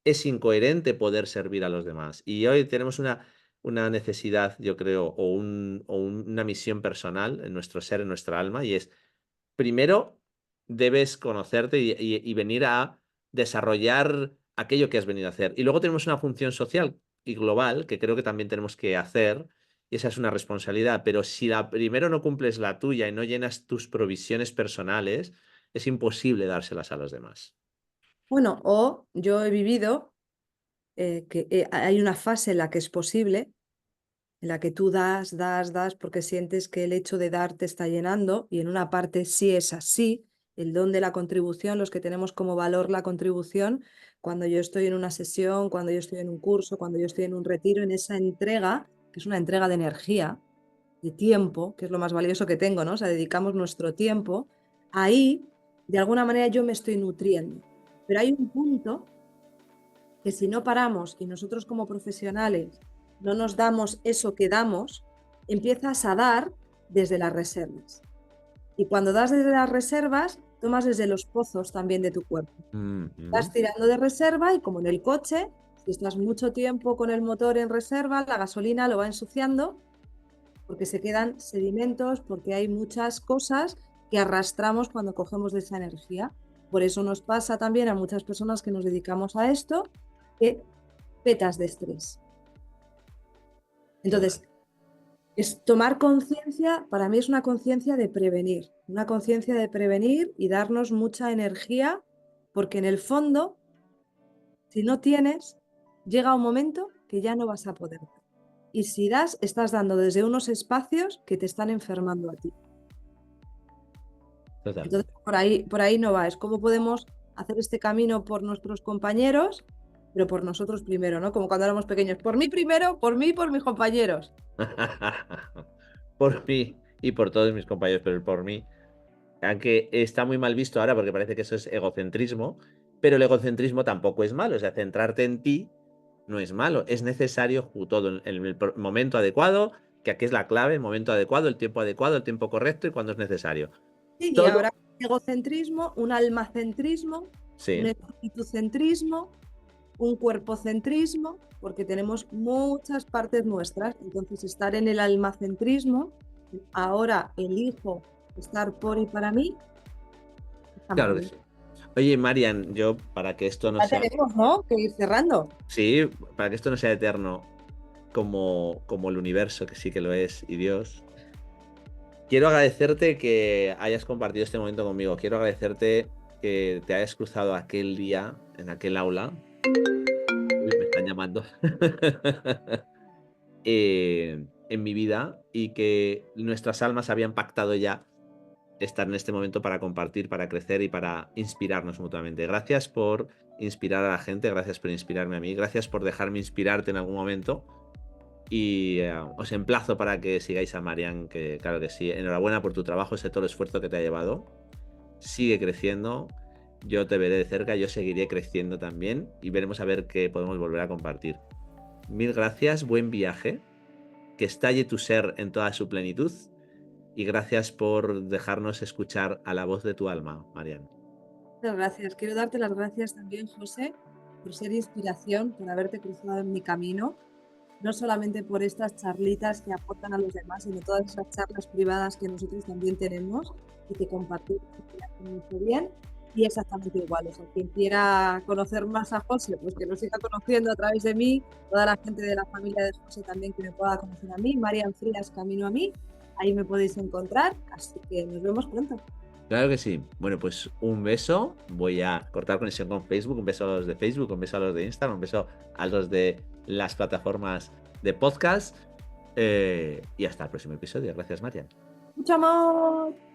es incoherente poder servir a los demás. Y hoy tenemos una necesidad, yo creo, una misión personal en nuestro ser, en nuestra alma, y es, primero, debes conocerte y venir a desarrollar aquello que has venido a hacer. Y luego tenemos una función social y global que creo que también tenemos que hacer, y esa es una responsabilidad. Pero si primero no cumples la tuya y no llenas tus provisiones personales, es imposible dárselas a los demás. bueno, o yo he vivido que hay una fase en la que es posible, en la que tú das, das, das, porque sientes que el hecho de dar te está llenando, y en una parte sí es así, el don de la contribución, los que tenemos como valor la contribución, cuando yo estoy en una sesión, cuando yo estoy en un curso, cuando yo estoy en un retiro, en esa entrega, que es una entrega de energía, de tiempo, que es lo más valioso que tengo, ¿no? O sea, dedicamos nuestro tiempo, ahí, de alguna manera yo me estoy nutriendo. Pero hay un punto que si no paramos y nosotros como profesionales no nos damos eso que damos, empiezas a dar desde las reservas. Y cuando das desde las reservas, tomas desde los pozos también de tu cuerpo. Vas Ujú. tirando de reserva, y como en el coche, si estás mucho tiempo con el motor en reserva, la gasolina lo va ensuciando porque se quedan sedimentos, porque hay muchas cosas que arrastramos cuando cogemos de esa energía. Por eso nos pasa también a muchas personas que nos dedicamos a esto, que petas de estrés. Total. Entonces, es tomar conciencia, para mí es una conciencia de prevenir, una conciencia de prevenir y darnos mucha energía, porque en el fondo, si no tienes, llega un momento que ya no vas a poder dar. Y si das, estás dando desde unos espacios que te están enfermando a ti. Entonces, Totalmente. por ahí no va. Es cómo podemos hacer este camino por nuestros compañeros, pero por nosotros primero, ¿no? Como cuando éramos pequeños. Por mí primero, por mí y por mis compañeros. Por mí y por todos mis compañeros, pero el por mí. Aunque está muy mal visto ahora porque parece que eso es egocentrismo, pero el egocentrismo tampoco es malo. O sea, centrarte en ti no es malo. Es necesario todo en el momento adecuado, que aquí es la clave, el momento adecuado, el tiempo correcto y cuando es necesario. Sí, y Todo. habrá un egocentrismo, un almacentrismo, un Sí, espiritucentrismo, un cuerpocentrismo, porque tenemos muchas partes nuestras. Entonces, estar en el almacentrismo, ahora elijo estar por y para mí, está muy claro que bien. sí. Oye, Marian, yo para que esto no Ya sea, tenemos, ¿no?, que ir cerrando. sí, para que esto no sea eterno como el universo, que sí que lo es, y Dios. Quiero agradecerte que hayas compartido este momento conmigo. Quiero agradecerte que te hayas cruzado aquel día en aquel aula. Uy, me están llamando. En mi vida y que nuestras almas habían pactado ya estar en este momento para compartir, para crecer y para inspirarnos mutuamente. Gracias por inspirar a la gente, gracias por inspirarme a mí, gracias por dejarme inspirarte en algún momento. Y os emplazo para que sigáis a Marian, que claro que sí. Enhorabuena por tu trabajo, sé todo el esfuerzo que te ha llevado. Sigue creciendo. Yo te veré de cerca, yo seguiré creciendo también y veremos a ver qué podemos volver a compartir. Mil gracias, buen viaje, que estalle tu ser en toda su plenitud y gracias por dejarnos escuchar a la voz de tu alma, Marian. Muchas gracias. Quiero darte las gracias también, José, por ser inspiración, por haberte cruzado en mi camino, no solamente por estas charlitas que aportan a los demás, sino todas esas charlas privadas que nosotros también tenemos y que compartimos y que hacen mucho bien. Y exactamente igual, o sea, quien quiera conocer más a José, pues que lo siga conociendo a través de mí, toda la gente de la familia de José también que me pueda conocer a mí, Marian Frías, Camino a mí, ahí me podéis encontrar, así que nos vemos pronto. Claro que sí. Bueno, pues un beso. Voy a cortar conexión con Facebook. Un beso a los de Facebook, un beso a los de Instagram, un beso a los de las plataformas de podcast. Y hasta el próximo episodio. Gracias, Marian. ¡Mucho amor!